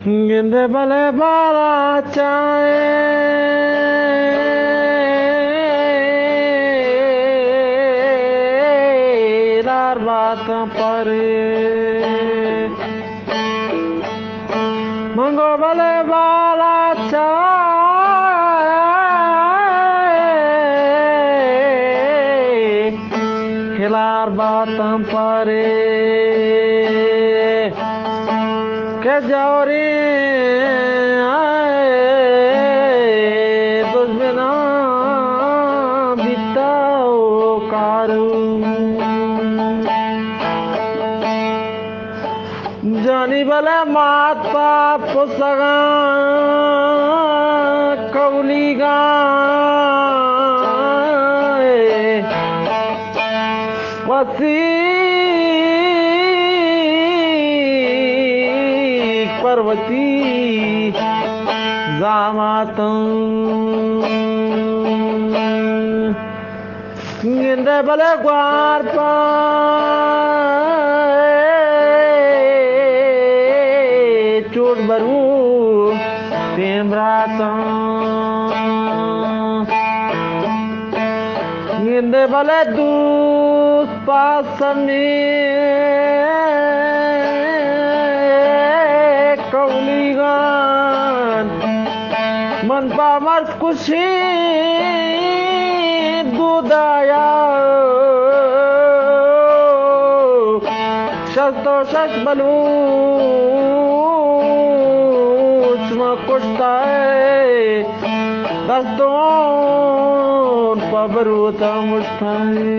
Ginde bale bala chae dar baat pare mango bale bala chae hilar baat pare ke jauri जानी बले माता पुसगा कौलीगा वसी पर्वती जामातं गिंदे बले ग्वार पा चोट बरू तेम्रातं गिंदे बले दूस पासने कौलीगान मन पामर कुशी दूदाया शस्तो शश बलू कुश्ता दस्तों पबरूता मुश्ताई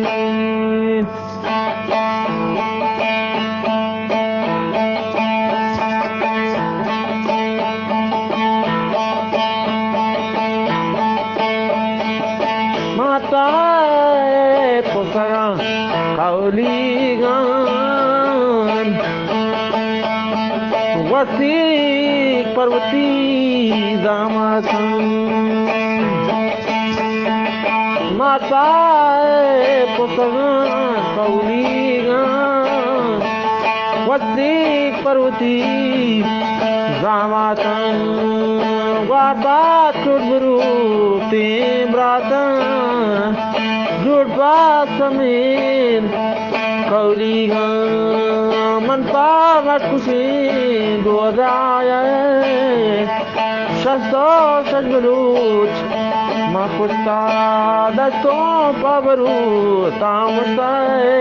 माता पुसरा कौलीगान वसी पर्वती दामातं माता पुसरा कौलीगान वसी पर्वती दामातं वाबा चुड़बरू तेम्रातं जुड़बा समीन कौलीगान मन पावत कुशी दोदाया शस्तो शजबलूच मकुस्ता दस्तों पबरू तामुस्ताए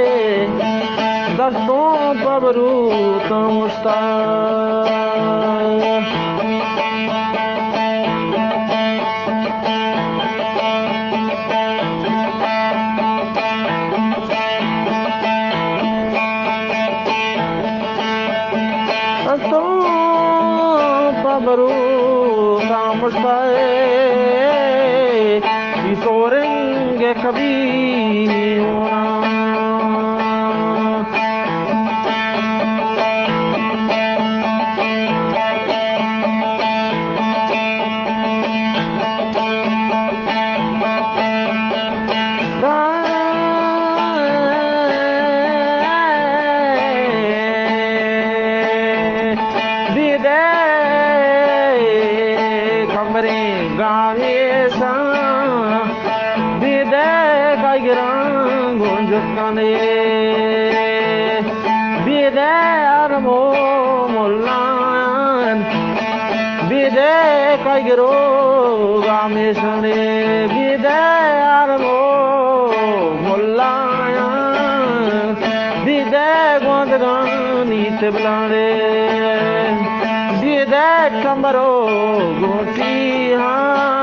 दस्तों पबरू तामुस्ताए बरू तामुस्ताए सोरेंगे कभी Bide armo mollan bide kaigro gamesane bide armo mollan bide gondani teblare bide kambaro gotihan